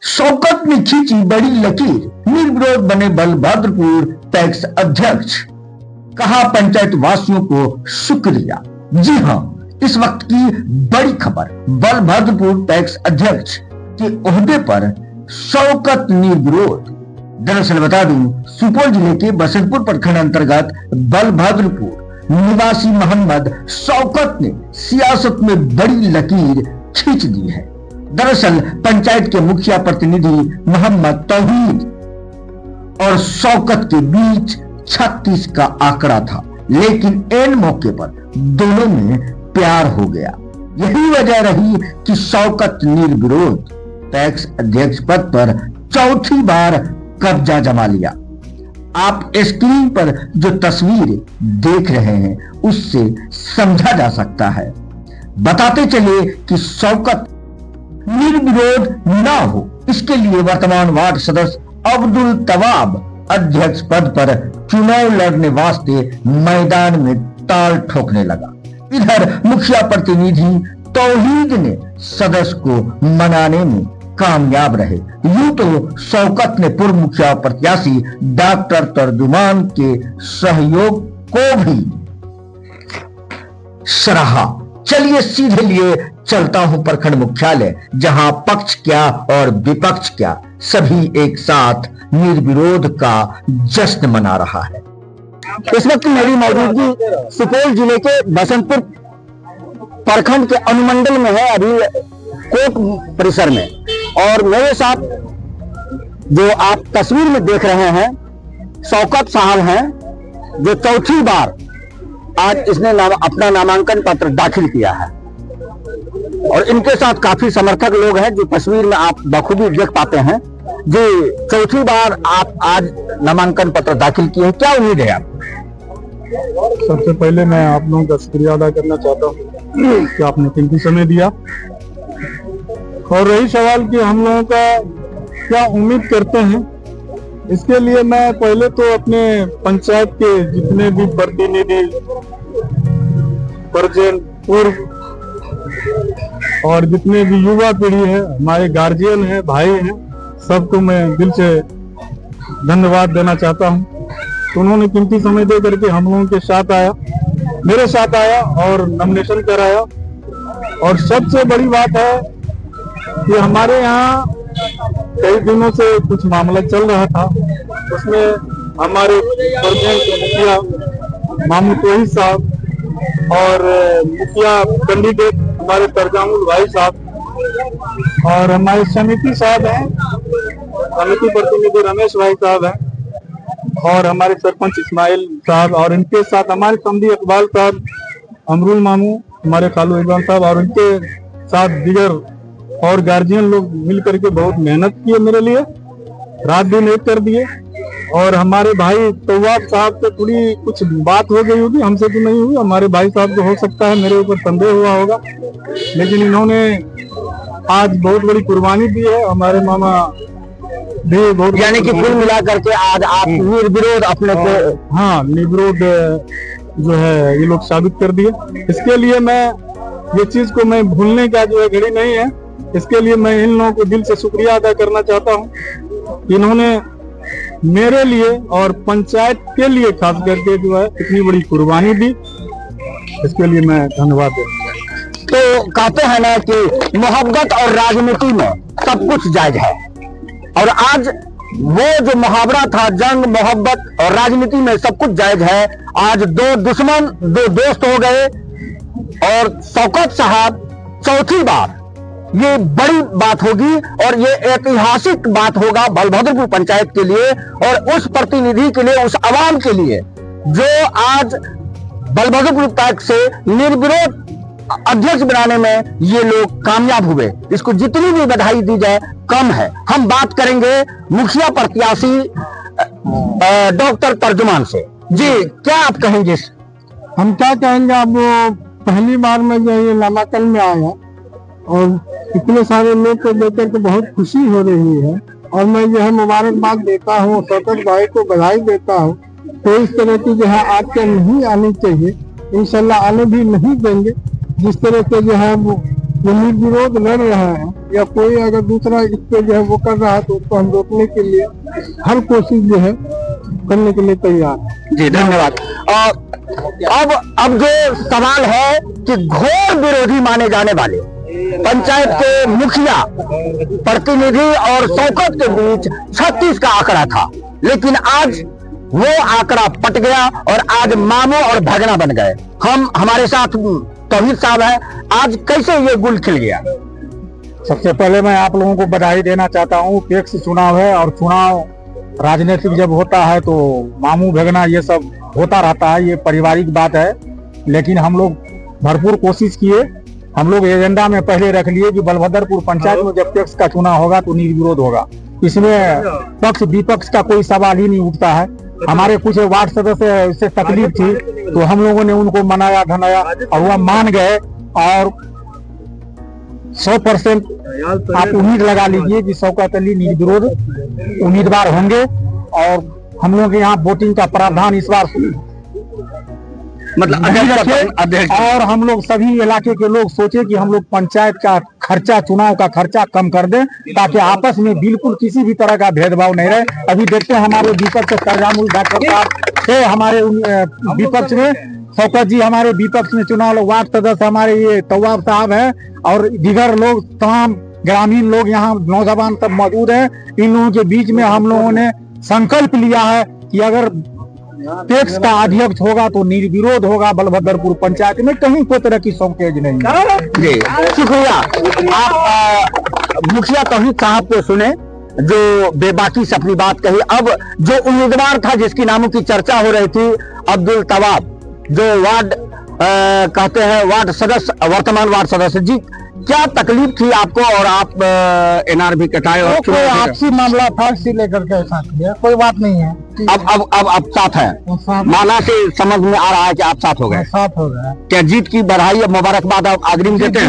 शौकत ने खींची बड़ी लकीर, निर्विरोध बने बलभद्रपुर पैक्स अध्यक्ष। कहा पंचायत वासियों को शुक्रिया। जी हां, इस वक्त की बड़ी खबर, बलभद्रपुर पैक्स अध्यक्ष के ओहदे पर शौकत निर्विरोध। दरअसल बता दूं, सुपौल जिले के बसंतपुर प्रखंड अंतर्गत बलभद्रपुर निवासी मोहम्मद शौकत ने सियासत में बड़ी लकीर खींच दी है। दरअसल पंचायत के मुखिया प्रतिनिधि मोहम्मद तौहीद और शौकत के बीच 36 का आंकड़ा था, लेकिन एन मौके पर दोनों में प्यार हो गया। यही वजह रही कि शौकत निर्विरोध पैक्स अध्यक्ष पद पर चौथी बार कब्जा जमा लिया। आप स्क्रीन पर जो तस्वीर देख रहे हैं उससे समझा जा सकता है। बताते चले कि शौकत निर्विरोध न हो, इसके लिए वर्तमान वार्ड सदस्य अब्दुल तवाब अध्यक्ष पद पर चुनाव लड़ने वास्ते मैदान में ताल ठोकने लगा। इधर मुखिया प्रतिनिधि तौहीद ने सदस्य को मनाने में कामयाब रहे। यूं तो शौकत ने पूर्व मुखिया प्रत्याशी डॉक्टर तर्जुमान के सहयोग को भी सराहा। चलिए सीधे लिए चलता हूं प्रखंड मुख्यालय, जहां पक्ष क्या और विपक्ष क्या सभी एक साथ निर्विरोध का जश्न मना रहा है। इस वक्त मेरी मौजूदगी सुपौल जिले के बसंतपुर प्रखंड के अनुमंडल में है, अभी कोर्ट परिसर में। और मेरे साथ जो आप तस्वीर में देख रहे हैं शौकत साहब हैं, जो चौथी बार आज इसने अपना नामांकन पत्र दाखिल किया है। और इनके साथ काफी समर्थक लोग हैं जो तस्वीर में आप बखूबी देख पाते हैं। जी, चौथी बार आप आज नामांकन पत्र दाखिल किए हैं, क्या उम्मीद है आपको? सबसे पहले मैं आप लोगों का शुक्रिया अदा करना चाहता हूँ कि आपने कीमती समय दिया। और रही सवाल कि हम लोगों का क्या उम्मीद करते हैं, इसके लिए मैं पहले तो अपने पंचायत के जितने भी प्रतिनिधि प्रेजेंट पूर्व और जितने भी युवा पीढ़ी है, हमारे गार्जियन है, भाई हैं, सबको मैं दिल से धन्यवाद देना चाहता हूं। तो उन्होंने कीमती समय दे करके हम लोगों के साथ आया, मेरे साथ आया और नॉमिनेशन कराया। और सबसे बड़ी बात है कि हमारे यहाँ कई दिनों से कुछ मामला चल रहा था, उसमें हमारे प्रेसिडेंट मुखिया मामू तोहीद साहब और मुखिया कैंडिडेट हमारे तर्जुमान भाई साहब और हमारे समिति साहब हैं, समिति प्रतिनिधि रमेश भाई साहब हैं और हमारे सरपंच इस्माइल साहब और इनके साथ हमारे समधी इकबाल साहब, अमरुल मामू, हमारे खालू इकबाल साहब और इनके साथ दीगर और गार्जियन लोग मिल करके बहुत मेहनत किए मेरे लिए, रात दिन एक कर दिए। और हमारे भाई तवाब साहब से थोड़ी कुछ बात हो गई होगी, हमसे तो नहीं हुई, हमारे भाई साहब को हो सकता है मेरे ऊपर संदेह हुआ होगा, लेकिन इन्होंने आज बहुत बड़ी कुर्बानी दी है। हमारे मामा भी बहुत, यानी कि कुल मिला करके आज आप निर्विरोध अपने को, हाँ, निर्विरोध जो है ये लोग साबित कर दिए। इसके लिए मैं ये चीज को मैं भूलने का जो है घड़ी नहीं है, इसके लिए मैं इन लोगों को दिल से शुक्रिया अदा करना चाहता हूँ। इन्होंने मेरे लिए और पंचायत के लिए खास करके जो है इतनी बड़ी कुर्बानी दी, इसके लिए मैं धन्यवाद देता। तो कहते हैं ना कि मोहब्बत और राजनीति में सब कुछ जायज है, और आज वो जो मुहावरा था, जंग मोहब्बत और राजनीति में सब कुछ जायज है, आज दो दुश्मन दो दोस्त हो गए और शौकत साहब चौथी बार, ये बड़ी बात होगी और ये ऐतिहासिक बात होगा बलभद्रपुर पंचायत के लिए और उस प्रतिनिधि के लिए, उस आवाम के लिए जो आज बलभद्रपुर पैक्स से निर्विरोध अध्यक्ष बनाने में ये लोग कामयाब हुए। इसको जितनी भी बधाई दी जाए कम है। हम बात करेंगे मुखिया प्रत्याशी डॉक्टर तर्जुमान से। जी, क्या आप कहेंगे? हम क्या कहेंगे, अब पहली बार में जो ये नामांकन में आया और इतने सारे लोग को देकर के बहुत खुशी हो रही है और मैं जो है मुबारकबाद देता हूँ, शौकत भाई को बधाई देता हूँ। तो इस तरह की जो है आज के नहीं आनी चाहिए, इंशाल्लाह आने भी नहीं देंगे। जिस तरह के जो है वो जो निर्विरोध लड़ रहे हैं या कोई अगर दूसरा इस पे जो है वो कर रहा है तो उसको हम रोकने के लिए हर कोशिश जो है करने के लिए तैयार है। जी धन्यवाद। अब जो सवाल है कि घोर विरोधी माने जाने वाले पंचायत के मुखिया प्रतिनिधि और शौकत के बीच 36 का आंकड़ा था, लेकिन आज वो आंकड़ा पट गया और आज मामू और भगना बन गए। हमारे साथ तौहीद साहब है, आज कैसे ये गुल खिल गया? सबसे पहले मैं आप लोगों को बधाई देना चाहता हूँ। पैक्स चुनाव है और चुनाव राजनीतिक जब होता है तो मामू भगना ये सब होता रहता है, ये पारिवारिक बात है। लेकिन हम लोग भरपूर कोशिश किए, हम लोग एजेंडा में पहले रख लिए कि बलभद्रपुर पंचायत में जब पैक्स का चुनाव होगा तो निर्विरोध होगा। इसमें पक्ष विपक्ष का कोई सवाल ही नहीं उठता है। हमारे कुछ वार्ड सदस्य से तकलीफ थी तो हम लोगों ने उनको मनाया धनाया और वह मान गए और 100% आप उम्मीद लगा लीजिए कि शौकत अली निर्विरोध उम्मीदवार होंगे। और हम लोग के यहाँ वोटिंग का प्रावधान इस बार मतलब अध्यक्ष और हम लोग सभी इलाके के लोग सोचे कि हम लोग पंचायत का खर्चा, चुनाव का खर्चा कम कर दें ताकि आपस में बिल्कुल किसी भी तरह का भेदभाव नहीं रहे। अभी देखते हैं हमारे विपक्ष सरजामुल डॉक्टर साहब थे, हमारे विपक्ष में शौकत जी, हमारे विपक्ष में चुनाव वार्ड सदस्य हमारे ये तवाब साहब है और दीगर लोग तमाम ग्रामीण लोग यहाँ नौजवान सब मौजूद है। इन लोगों के बीच में हम लोगों ने संकल्प लिया है कि अगर पैक्स का अध्यक्ष होगा तो निर्विरोध होगा बलभद्रपुर पंचायत में, कहीं कोई तरह की शौकेज नहीं। जी शुक्रिया। आप मुखिया तौहीद साहब को सुने जो बेबाकी से अपनी बात कही। अब जो उम्मीदवार था जिसकी नामों की चर्चा हो रही थी, अब्दुल तवाब, जो वार्ड कहते हैं वार्ड सदस्य, वर्तमान वार्ड सदस्य जी, क्या तकलीफ थी आपको और आप NRB कटाए और कोई आपसी मामला था, इसी लेकर के ऐसा किया, कोई बात नहीं है। अब साथ है, माना से समझ में आ रहा है कि आप साथ हो गए। साथ हो गए। क्या जीत की बधाई और मुबारकबाद आप अग्रिम देते हैं?